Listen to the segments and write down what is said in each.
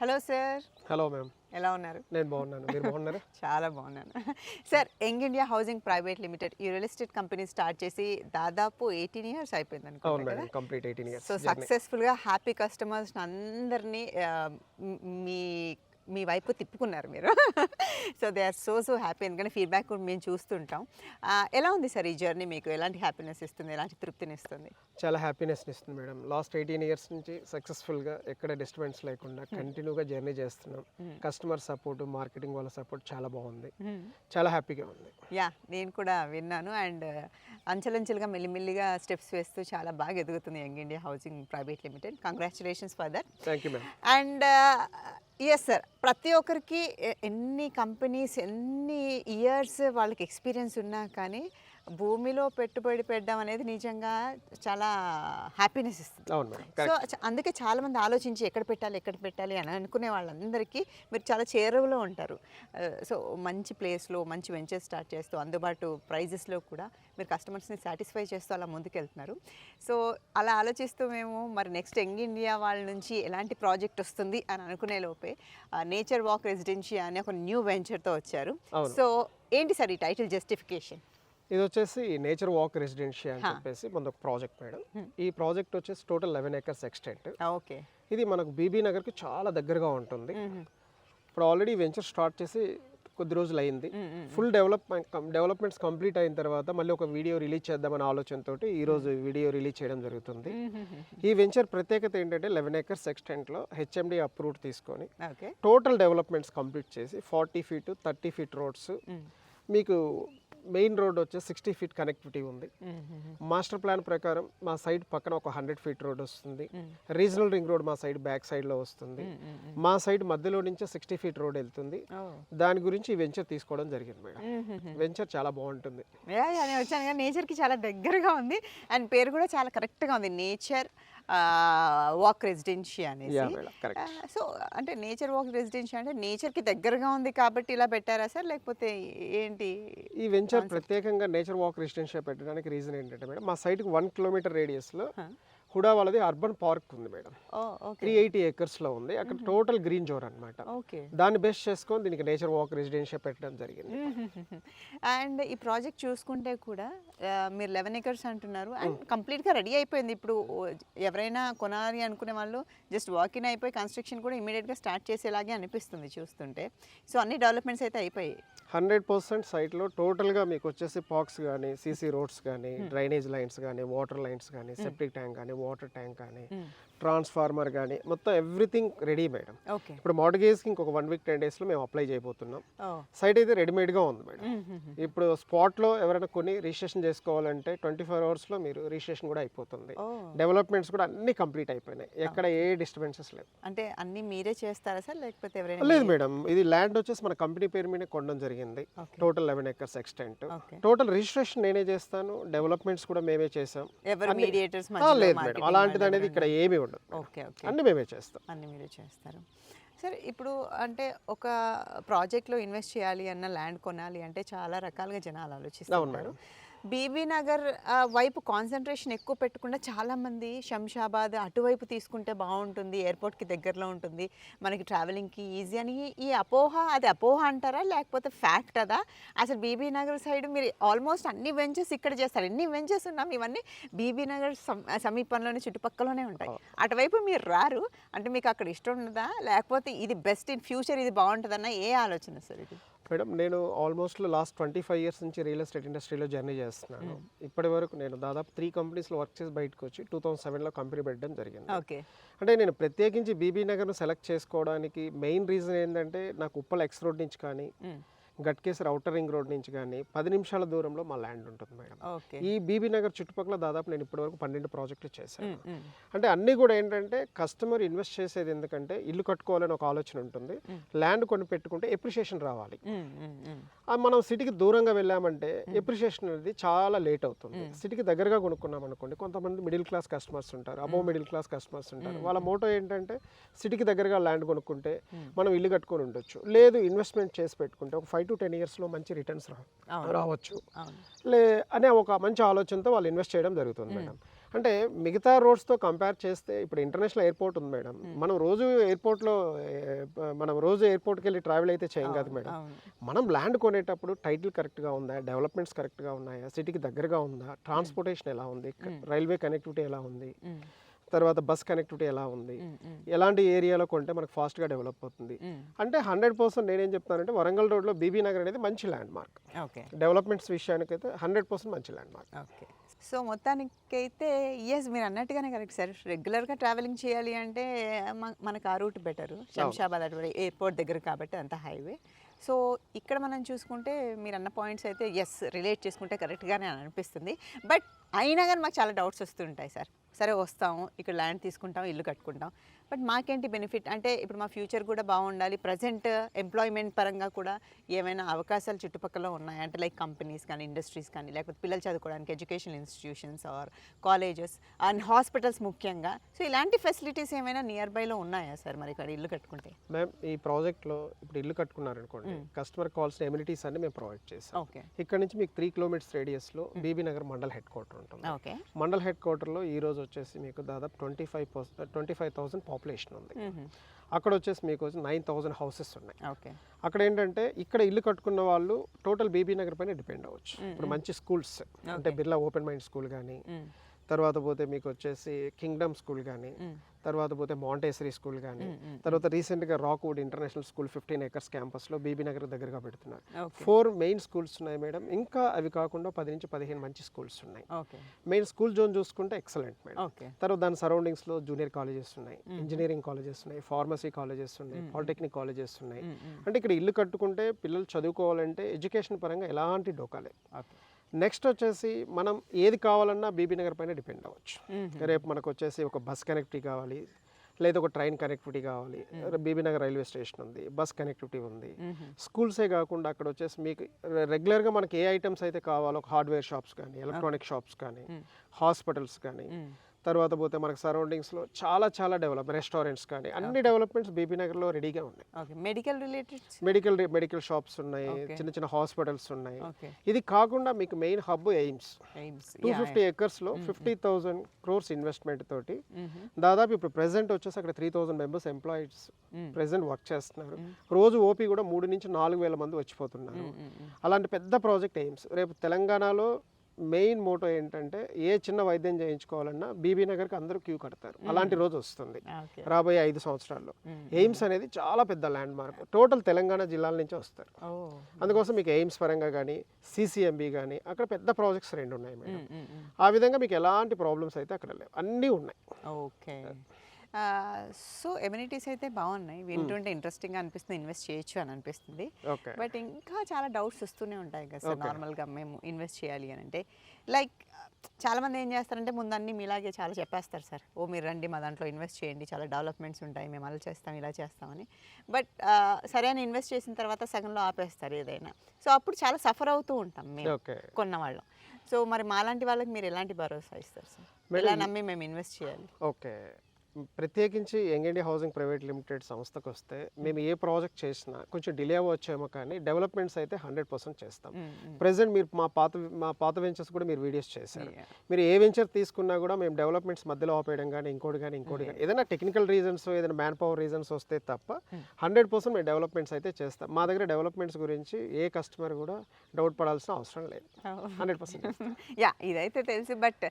Hello sir. Hello ma'am. ఎలా ఉన్నారు? నేను బాగున్నాను, మీరు బాగున్నారా? చాలా బాగున్నాను sir. Young India housing private limited ఈ రియల్ ఎస్టేట్ కంపెనీ స్టార్ట్ చేసి దాదాపు 18 ఇయర్స్ అయిపోయింది అవును అనుకుంటా మేడం, కదా. కంప్లీట్ 18 ఇయర్స్ సో సక్సెస్ఫుల్గా హ్యాపీ కస్టమర్స్ అందరినీ మీ మీ వైపు తిప్పుకున్నారు మీరు. So they are so happy. ఎందుకంటే ఫీడ్బ్యాక్ కూడా మేము చూస్తుంటాం. ఎలా ఉంది సార్ ఈ జర్నీ? మీకు ఎలాంటి హ్యాపీనెస్ ఇస్తుంది, ఎలాంటి తృప్తిని ఇస్తుంది? చాలా హ్యాపీనెస్ని ఇస్తుంది మేడం. లాస్ట్ 18 ఇయర్స్ నుంచి సక్సెస్ఫుల్గా ఎక్కడ డిస్టర్బెన్స్ లేకుండా కంటిన్యూగా జర్నీ చేస్తున్నాం. కస్టమర్ సపోర్ట్, మార్కెటింగ్ వాళ్ళ సపోర్ట్ చాలా బాగుంది, చాలా హ్యాపీగా ఉంది. యా, నేను కూడా విన్నాను. అండ్ అంచెలంచెలుగా మెల్లిమెల్లిగా స్టెప్స్ వేస్తూ చాలా బాగా ఎదుగుతుంది young India housing private limited. Congratulations for that. Thank you madam. And yes sir, ప్రతి ఒక్కరికి ఎన్ని కంపెనీస్ ఎన్ని ఇయర్స్ వాళ్ళకి ఎక్స్పీరియన్స్ ఉన్నా కానీ భూమిలో పెట్టుబడి పెట్టడం అనేది నిజంగా చాలా హ్యాపీనెస్ ఇస్తుంది. అవును మేడం. సో అందుకే చాలామంది ఆలోచించి ఎక్కడ పెట్టాలి అని అనుకునే వాళ్ళందరికీ మీరు చాలా చేరువలో ఉంటారు. సో మంచి ప్లేస్లో మంచి వెంచర్ స్టార్ట్ చేస్తూ అందుబాటు ప్రైజెస్లో కూడా మీరు కస్టమర్స్ని సాటిస్ఫై చేస్తూ అలా ముందుకెళ్తున్నారు. సో అలా ఆలోచిస్తూ మేము మరి నెక్స్ట్ యంగ్ ఇండియా వాళ్ళ నుంచి ఎలాంటి ప్రాజెక్ట్ వస్తుంది అని అనుకునే లోపే నేచర్ వాక్ రెసిడెన్షియా అనే ఒక న్యూ వెంచర్తో వచ్చారు. సో ఏంటి సార్ ఈ టైటిల్ జస్టిఫికేషన్? ఇది వచ్చేసి నేచర్ వాక్ రెసిడెన్షియా అని చెప్పేసి మన ఒక ప్రాజెక్ట్ మేడం. ఈ ప్రాజెక్ట్ వచ్చేసి టోటల్ 11 acres ఎక్స్టెంట్. ఓకే. ఇది మనకు బీబీ నగర్కి చాలా దగ్గరగా ఉంటుంది. ఇప్పుడు ఆల్రెడీ వెంచర్ స్టార్ట్ చేసి కొద్ది రోజులు అయింది. ఫుల్ డెవలప్మెంట్స్ కంప్లీట్ అయిన తర్వాత మళ్ళీ ఒక వీడియో రిలీజ్ చేద్దామనే ఆలోచనతో ఈరోజు వీడియో రిలీజ్ చేయడం జరుగుతుంది. ఈ వెంచర్ ప్రత్యేకత ఏంటంటే 11 acres ఎక్స్టెంట్లో హెచ్ఎండి అప్రూవ్ తీసుకొని టోటల్ డెవలప్మెంట్స్ కంప్లీట్ చేసి 40 feet 30 feet రోడ్స్, మీకు మెయిన్ రోడ్ వచ్చి 60 feet కనెక్టివిటీ ఉంది. మాస్టర్ ప్లాన్ ప్రకారం మా సైడ్ పక్కన ఒక 100 feet రోడ్ వస్తుంది. రీజనల్ రింగ్ రోడ్ మా సైడ్ బ్యాక్ సైడ్ లో వస్తుంది. మా సైడ్ మధ్యలో నుంచి 60 feet రోడ్ వెళ్తుంది. దాని గురించి ఈ వెంచర్ తీసుకోవడం జరిగింది మేడం. వెంచర్ చాలా బాగుంటుంది. వచ్చాను కానీ నేచర్కి చాలా దగ్గరగా ఉంది అండ్ పేరు కూడా చాలా కరెక్ట్గా ఉంది, నేచర్ వాక్ రెసిడెన్షియా అనేసి. సో అంటే నేచర్ వాక్ రెసిడెన్షియా అంటే నేచర్కి దగ్గరగా ఉంది కాబట్టి ఇలా పెట్టారా సార్, లేకపోతే ఏంటి? ఈ వెంచర్ ప్రత్యేకంగా నేచర్ వాక్ రెసిడెన్షియా పెట్టడానికి రీజన్ ఏంటంటే మేడం, మా సైడ్కి 1 kilometer రేడియస్లో హుడా వాళ్ళది అర్బన్ పార్క్ ఉంది మేడం. 380 acres లో ఉంది. అక్కడ టోటల్ గ్రీన్ జోన్ అనమాట. దాన్ని బేస్ చేసుకొని దీనికి నేచర్ వాక్ రెసిడెన్షియా పెట్టడం జరిగింది. అండ్ ఈ ప్రాజెక్ట్ చూసుకుంటే కూడా మీరు 11 acres అంటున్నారు అండ్ కంప్లీట్గా రెడీ అయిపోయింది. ఇప్పుడు ఎవరైనా కొనాలి అనుకునే వాళ్ళు జస్ట్ వాకిన్ అయిపోయి కన్స్ట్రక్షన్ కూడా ఇమీడియట్గా స్టార్ట్ చేసేలాగే అనిపిస్తుంది చూస్తుంటే. సో అన్ని డెవలప్మెంట్స్ అయితే అయిపోయాయి. 100% సైట్లో టోటల్గా మీకు వచ్చేసి పార్క్స్ కానీ, సీసీ రోడ్స్ కానీ, డ్రైనేజ్ లైన్స్ కానీ, వాటర్ లైన్స్ కానీ, సెప్టిక్ ట్యాంక్ కానీ, వాటర్ ట్యాంక్ కానీ, ట్రాన్స్ఫార్మర్ కానీ మొత్తం ఎవ్రీథింగ్ రెడీ మేడం. ఇప్పుడు మార్టిగేజ్కి ఇంకొక 1 week 10 daysలో మేము అప్లై చేయబోతున్నాం. సైట్ అయితే రెడీమేడ్గా ఉంది మేడం. ఇప్పుడు స్పాట్లో ఎవరైనా కొన్ని రిజిస్ట్రేషన్ చేసుకోవాలంటే 24 hours మీరు రిజిస్ట్రేషన్ కూడా అయిపోతుంది. డెవలప్మెంట్స్ కూడా అన్ని కంప్లీట్ అయిపోయినాయి, ఎక్కడ ఏ డిస్టర్బెన్సెస్ లేవు. అంటే అన్ని మీరే చేస్తారా సార్, లేకపోతే ఎవరైనా? లేదు మేడం, ఇది ల్యాండ్ వచ్చేసి మన కంపెనీ పేరు మీద కొనడం జరిగింది. Total 11 acres extent. Total registration నేనే చేస్తాను, డెవలప్మెంట్స్ కూడా మేమే చేసాం. లేదు మేడం, అలాంటిది అనేది ఇక్కడ ఏమి ఉండదు. అన్ని మేమే చేస్తాం. అన్ని మీరే చేస్తారు. సరే, ఇప్పుడు అంటే ఒక ప్రాజెక్ట్లో ఇన్వెస్ట్ చేయాలి అన్న, ల్యాండ్ కొనాలి అంటే చాలా రకాలుగా జనాలు ఆలోచిస్తారు. బీబీ నగర్ వైపు కాన్సన్ట్రేషన్ ఎక్కువ పెట్టకుండా చాలామంది శంషాబాద్ అటువైపు తీసుకుంటే బాగుంటుంది, ఎయిర్పోర్ట్కి దగ్గరలో ఉంటుంది, మనకి ట్రావెలింగ్కి ఈజీ అని ఈ అపోహ. అది అపోహ అంటారా లేకపోతే ఫ్యాక్ట్ అదా? అసలు బీబీ నగర్ సైడ్ మీరు ఆల్మోస్ట్ అన్ని వెంచర్స్ ఇక్కడ చేస్తారు. ఎన్ని వెంచర్స్ ఉన్నాం, ఇవన్నీ బీబీ నగర్ సమీపంలోనే చుట్టుపక్కలనే ఉంటాయి. అటువైపు మీరు రారు అంటే మీకు అక్కడ ఇష్టం ఉన్నదా, లేకపోతే ఇది బెస్ట్ ఇన్ ఫ్యూచర్ ఇది బాగుంటుందన్న ఏ ఆలోచన సార్ ఇది? మేడం, నేను ఆల్మోస్ట్ లాస్ట్ 25 years నుంచి రియల్ ఎస్టేట్ ఇండస్ట్రీలో జర్నీ చేస్తున్నాను. ఇప్పటి వరకు నేను దాదాపు 3 companiesలో వర్క్ చేసి బయటకు వచ్చి 2007లో కంపెనీ పెట్టడం జరిగింది. అంటే నేను ప్రత్యేకించి బీబీ నగర్ను సెలెక్ట్ చేసుకోవడానికి మెయిన్ రీజన్ ఏంటంటే, నాకు ఉప్పల్ ఎక్స్ రోడ్ నుంచి కానీ, గట్కేసర్ ఔటర్ రింగ్ రోడ్ నుంచి కానీ 10 నిమిషాల దూరంలో మా ల్యాండ్ ఉంటుంది మేడం. ఈ బీబీ నగర్ చుట్టుపక్కల దాదాపు నేను ఇప్పటివరకు 12 ప్రాజెక్టులు చేశాను. అంటే అన్నీ కూడా ఏంటంటే కస్టమర్ ఇన్వెస్ట్ చేసేది ఎందుకంటే ఇల్లు కట్టుకోవాలని ఒక ఆలోచన ఉంటుంది, ల్యాండ్ కొని పెట్టుకుంటే ఎప్రిషియేషన్ రావాలి. మనం సిటీకి దూరంగా వెళ్ళామంటే ఎప్రిషియేషన్ అనేది చాలా లేట్ అవుతుంది. సిటీకి దగ్గరగా కొనుక్కున్నాం అనుకోండి, కొంతమంది మిడిల్ క్లాస్ కస్టమర్స్ ఉంటారు, అబోవ్ మిడిల్ క్లాస్ కస్టమర్స్ ఉంటారు. వాళ్ళ మోటో ఏంటంటే సిటీకి దగ్గరగా ల్యాండ్ కొనుక్కుంటే మనం ఇల్లు కట్టుకొని ఉండొచ్చు, లేదు ఇన్వెస్ట్మెంట్ చేసి పెట్టుకుంటే ఒక 5 to 10 yearsలో మంచి రిటర్న్స్ రావచ్చు అనే ఒక మంచి ఆలోచనతో వాళ్ళు ఇన్వెస్ట్ చేయడం జరుగుతుంది మేడం. అంటే మిగతా రోడ్స్తో కంపేర్ చేస్తే ఇప్పుడు ఇంటర్నేషనల్ ఎయిర్పోర్ట్ ఉంది మేడం. మనం రోజు ఎయిర్పోర్ట్కి వెళ్ళి ట్రావెల్ అయితే చేయం కాదు మేడం. మనం ల్యాండ్ కొనేటప్పుడు టైటిల్ కరెక్ట్గా ఉందా, డెవలప్మెంట్స్ కరెక్ట్గా ఉన్నాయా, సిటీకి దగ్గరగా ఉందా, ట్రాన్స్పోర్టేషన్ ఎలా ఉంది, రైల్వే కనెక్టివిటీ ఎలా ఉంది, తర్వాత బస్ కనెక్టివిటీ ఎలా ఉంది, ఎలాంటి ఏరియాలో కొంటే మనకు ఫాస్ట్గా డెవలప్ అవుతుంది అంటే 100% నేనేం చెప్తానంటే వరంగల్ రోడ్లో బీబీ నగర్ అనేది మంచి ల్యాండ్ మార్క్. డెవలప్మెంట్స్ విషయానికైతే 100% మంచి ల్యాండ్ మార్క్. ఓకే. సో మొత్తానికైతే ఎస్ మీరు అన్నట్టుగానే కరెక్ట్ సార్. రెగ్యులర్గా ట్రావెలింగ్ చేయాలి అంటే మనకు ఆ రూట్ బెటరు. శంషాబాద్ అటువంటి ఎయిర్పోర్ట్ దగ్గర కాబట్టి అంత హైవే. సో ఇక్కడ మనం చూసుకుంటే మీరు అన్న పాయింట్స్ అయితే ఎస్ రిలేట్ చేసుకుంటే కరెక్ట్గానే అనిపిస్తుంది. బట్ అయినా కానీ మాకు చాలా డౌట్స్ వస్తుంటాయి సార్. సరే వస్తాము, ఇక్కడ ల్యాండ్ తీసుకుంటాం, ఇల్లు కట్టుకుంటాం, బట్ మాకేంటి బెనిఫిట్ అంటే ఇప్పుడు మా ఫ్యూచర్ కూడా బాగుండాలి, ప్రజెంట్ ఎంప్లాయ్మెంట్ పరంగా కూడా ఏమైనా అవకాశాలు చుట్టుపక్కల ఉన్నాయి అంటే లైక్ కంపెనీస్ కానీ, ఇండస్ట్రీస్ కానీ, లేకపోతే పిల్లలు చదువుకోవడానికి educational institutions or colleges and hospitals ముఖ్యంగా. సో ఇలాంటి ఫెసిలిటీస్ ఏమైనా నియర్ బైలో ఉన్నాయా సార్ మరి ఇక్కడ ఇల్లు కట్టుకుంటే? మ్యామ్ ఈ ప్రాజెక్ట్లో ఇప్పుడు ఇల్లు కట్టుకున్నారనుకోండి, కస్టమర్ కావాల్సిన ఎమ్యూనిటీస్ అన్ని మేము ప్రొవైడ్ చేస్తాం. ఓకే. ఇక్కడ నుంచి మీకు 3 కిలోమీటర్స్ రేడియస్లో Bibinagar mandal head quarter ఉంటుంది. ఓకే. మండల్ హెడ్ క్వార్టర్లో ఈ రోజు వచ్చేసి మీకు దాదాపు 25,000 పాపులేషన్ ఉంది. అక్కడ వచ్చేసి మీకు 9,000 హౌసెస్ ఉన్నాయి. ఓకే. అక్కడ ఏంటంటే ఇక్కడ ఇల్లు కట్టుకున్న వాళ్ళు టోటల్ బీబీ నగర్ పైన డిపెండ్ అవ్వచ్చు. ఇప్పుడు మంచి స్కూల్స్ అంటే బిర్లా ఓపెన్ మైండ్ స్కూల్ కానీ, తర్వాత పోతే మీకు వచ్చేసి కింగ్డమ్ స్కూల్ కానీ, తర్వాత పోతే మాంటేసరీ స్కూల్ కానీ, తర్వాత రీసెంట్గా రాక్వుడ్ ఇంటర్నేషనల్ స్కూల్ 15 acres క్యాంపస్లో బీబీ నగర్ దగ్గరగా పెడుతున్నారు. 4 మెయిన్ స్కూల్స్ ఉన్నాయి మేడం. ఇంకా అవి కాకుండా 10 నుంచి 15 మంచి స్కూల్స్ ఉన్నాయి. మెయిన్ స్కూల్ జోన్ చూసుకుంటే ఎక్సలెంట్ మేడం. తర్వాత దాని సరౌండింగ్స్లో జూనియర్ కాలేజెస్ ఉన్నాయి, ఇంజనీరింగ్ కాలేజెస్ ఉన్నాయి, ఫార్మసీ కాలేజెస్ ఉన్నాయి, పాలిటెక్నిక్ కాలేజెస్ ఉన్నాయి. అంటే ఇక్కడ ఇల్లు కట్టుకుంటే పిల్లలు చదువుకోవాలంటే ఎడ్యుకేషన్ పరంగా ఎలాంటి డోకాలే. నెక్స్ట్ వచ్చేసి మనం ఏది కావాలన్నా బీబీ నగర్ పైన డిపెండ్ అవ్వచ్చు. రేపు మనకు వచ్చేసి ఒక బస్ కనెక్టివిటీ కావాలి, లేదా ఒక ట్రైన్ కనెక్టివిటీ కావాలి, బీబీ నగర్ రైల్వే స్టేషన్ ఉంది, బస్ కనెక్టివిటీ ఉంది. స్కూల్సే కాకుండా అక్కడ వచ్చేసి మీకు రెగ్యులర్గా మనకి ఏ ఐటమ్స్ అయితే కావాలో హార్డ్వేర్ షాప్స్ కానీ, ఎలక్ట్రానిక్ షాప్స్ కానీ, హాస్పిటల్స్ కానీ, తర్వాత పోతే మనకు సరౌండింగ్స్లో చాలా డెవలప్ రెస్టారెంట్స్ కానీ అన్ని డెవలప్మెంట్స్ బీబీ నగర్లో రెడీగా ఉన్నాయి. మెడికల్ రిలేటెడ్ మెడికల్ షాప్స్ ఉన్నాయి, చిన్న హాస్పిటల్స్ ఉన్నాయి. ఇది కాకుండా మీకు main hub AIIMS 250 acresలో 50,000 crores investment తోటి దాదాపు ఇప్పుడు ప్రెసెంట్ వచ్చేసి అక్కడ 3,000 మెంబర్స్ ఎంప్లాయీస్ ప్రెసెంట్ వర్క్ చేస్తున్నారు. రోజు ఓపీ కూడా 3 నుంచి 4,000 మంది వచ్చిపోతున్నారు. అలాంటి పెద్ద ప్రాజెక్ట్ ఎయిమ్స్. రేపు తెలంగాణలో మెయిన్ మోటో ఏంటంటే ఏ చిన్న వైద్యం చేయించుకోవాలన్నా బీబీ నగర్కి అందరూ క్యూ కడతారు. అలాంటి రోజు వస్తుంది రాబోయే 5 సంవత్సరాల్లో. ఎయిమ్స్ అనేది చాలా పెద్ద ల్యాండ్ మార్క్. టోటల్ తెలంగాణ జిల్లాల నుంచి వస్తారు. అందుకోసం మీకు ఎయిమ్స్ పరంగా కానీ, సిసిఎంబి కానీ అక్కడ పెద్ద ప్రాజెక్ట్స్ 2 ఉన్నాయి మేడం. ఆ విధంగా మీకు ఎలాంటి ప్రాబ్లమ్స్ అయితే అక్కడ లేవు, అన్నీ ఉన్నాయి. ఓకే. సో ఎమ్యూనిటీస్ అయితే బాగున్నాయి, వింటుంటే ఇంట్రెస్టింగ్గా అనిపిస్తుంది, ఇన్వెస్ట్ చేయొచ్చు అని అనిపిస్తుంది. బట్ ఇంకా చాలా డౌట్స్ వస్తూనే ఉంటాయి కదా సార్ నార్మల్గా మేము ఇన్వెస్ట్ చేయాలి అని అంటే. లైక్ చాలామంది ఏం చేస్తారంటే ముందు అన్నీ మీలాగే చాలా చెప్పేస్తారు సార్, మీరు రండి మా దాంట్లో ఇన్వెస్ట్ చేయండి, చాలా డెవలప్మెంట్స్ ఉంటాయి, మేము అలా చేస్తాం ఇలా చేస్తామని. బట్ సరే అని ఇన్వెస్ట్ చేసిన తర్వాత సగంలో ఆపేస్తారు ఏదైనా. సో అప్పుడు చాలా సఫర్ అవుతూ ఉంటాం మేము కొన్నవాళ్ళం. సో మరి మాలాంటి వాళ్ళకి మీరు ఎలాంటి భరోసా ఇస్తారు సార్? ఎలా నమ్మి మేము ఇన్వెస్ట్ చేయాలి? ఓకే, ప్రత్యేకించి young India housing private limited సంస్థకు వస్తే మేము ఏ ప్రాజెక్ట్ చేసినా కొంచెం డిలే అవ్వచ్చేమో కానీ డెవలప్మెంట్స్ అయితే 100% చేస్తాం. ప్రెసెంట్ మీరు మా పాత వెంచర్స్ కూడా మీరు వీడియోస్ చేశారు. మీరు ఏ వెంచర్ తీసుకున్నా కూడా మేము డెవలప్మెంట్స్ మధ్యలో ఆపేయడం కానీ ఇంకోటి కానీ ఏదైనా టెక్నికల్ రీజన్స్, ఏదైనా మ్యాన్ పవర్ రీజన్స్ వస్తే తప్ప 100% మేము డెవలప్మెంట్స్ అయితే చేస్తాం. మా దగ్గర డెవలప్మెంట్స్ గురించి ఏ కస్టమర్ కూడా డౌట్ పడాల్సిన అవసరం లేదు. 100% యా, ఇదైతే తెలుసు. బట్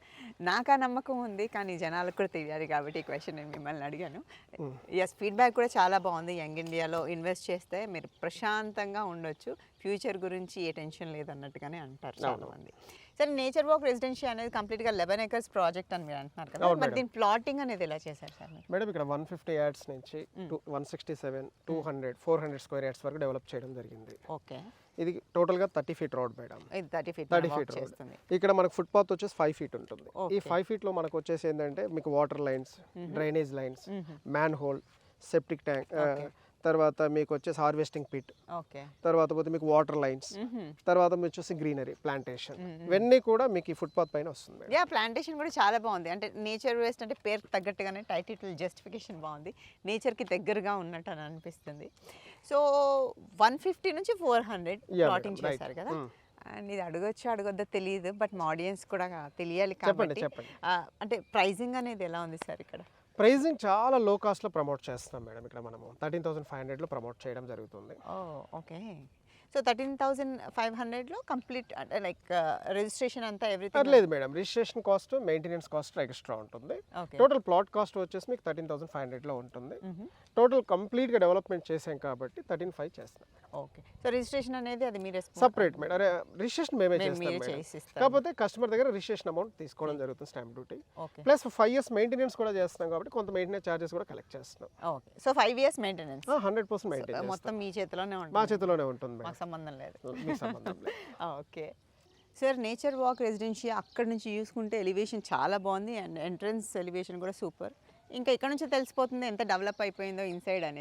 నాకు ఆ నమ్మకం ఉంది, కానీ జనాలకు కూడా తెలియాలి కాబట్టి ఈ క్వశ్చన్ నేను మిమ్మల్ని అడిగాను. ఎస్, ఫీడ్బ్యాక్ కూడా చాలా బాగుంది. యంగ్ ఇండియాలో ఇన్వెస్ట్ చేస్తే మీరు ప్రశాంతంగా ఉండొచ్చు, ఫ్యూచర్ గురించి ఏ టెన్షన్ లేదన్నట్టుగానే అంటారు చాలామంది. సరే, నేచర్ వాక్ రెసిడెన్షియల్ అనేది కంప్లీట్గా 11 acres ప్రాజెక్ట్ అని మీరు అంటున్నారు కదా, మరి దీని ప్లాటింగ్ అనేది ఎలా చేశారు సార్? మేడం ఇక్కడ 150 yards నుంచి 167, 200, 400 square yards వరకు డెవలప్ చేయడం జరిగింది. ఓకే. ఇది టోటల్గా 30 feet road madam. 30 feet road. ఇక్కడ మనకు ఫుట్పాత్ వచ్చేసి 5 feet ఉంటుంది. ఈ 5 feetలో మనకు వచ్చేసి ఏంటంటే మీకు water lines, drainage lines, man whole, septic tank, తర్వాత మీకు వచ్చేసి హార్వెస్టింగ్ పిట్, తర్వాత పోతే మీకు వాటర్ లైన్స్, తర్వాత మీకు వచ్చేసి గ్రీనరీ ప్లాంటేషన్, ఇవన్నీ కూడా మీకు ఈ ఫుట్పాత్ పైన వస్తుంది. యా, ప్లాంటేషన్ కూడా చాలా బాగుంది. అంటే నేచర్ వేస్ట్ అంటే పేరు తగ్గట్టుగానే టైటిల్ జస్టిఫికేషన్ బాగుంది, నేచర్కి దగ్గరగా ఉన్నట్టు అని అనిపిస్తుంది. సో 150 నుంచి 400 ప్లాటింగ్ చేశారు కదా. అండ్ ఇది అడగొచ్చో అడగొద్దో తెలియదు, బట్ మా ఆడియన్స్ కూడా తెలియాలి చెప్పండి కాబట్టి చెప్పండి. అంటే ప్రైజింగ్ అనేది ఎలా ఉంది సార్ ఇక్కడ? ప్రైజింగ్ చాలా లో కాస్ట్లో ప్రమోట్ చేస్తున్నాం మేడం. ఇక్కడ మనము 13,500లో ప్రమోట్ చేయడం జరుగుతుంది. ఓ ఓకే. సో 13,500లో కంప్లీట్ అంటే లైక్ రిజిస్ట్రేషన్ అంతా ఎవ్రీథింగ్? లేదు madam, registration cost, maintenance cost extra ఉంటుంది. ఓకే. టోటల్ ప్లాట్ కాస్ట్ వచ్చేసి మీకు 13,500లో ఉంటుంది. టోటల్ కంప్లీట్గా డెవలప్మెంట్ చేసాం కాబట్టి 13,500 చేస్తున్నాం. ఓకే. సో రిజిస్ట్రేషన్ అనేది అది మీరే సపరేట్ మేడం, రిజిస్ట్రేషన్ మేమే చేస్తాం మీరే మేడం. చేసిస్తారు? కాకపోతే కస్టమర్ దగ్గర రిజిస్ట్రేషన్ అమౌంట్ తీసుకోవడం జరుగుతుంది, stamp duty. Okay. Plus 5 years maintenance కూడా చేస్తున్నాం కాబట్టి కొంత మెయింటెనెన్స్ ఛార్జెస్ కూడా కలెక్ట్ చేస్తున్నాం. Okay. So 5 years maintenance 100% maintenance మొత్తం మీ చేతిలోనే మా ఉంటుంది, చేతిలోనే ఉంటుంది మాకు మేడం. సంబంధం లేదు. మీ సంబంధం లేదు. Okay sir, nature walk residential అక్కడ నుంచి చూసుకుంటే ఎలివేషన్ చాలా బాగుంది అండ్ ఎంట్రన్స్ ఎలివేషన్ కూడా సూపర్. ఇంకా ఇక్కడ నుంచి తెలిసిపోతుంది ఎంత డెవలప్ అయిపోయిందో ఇన్సైడ్ అనేది.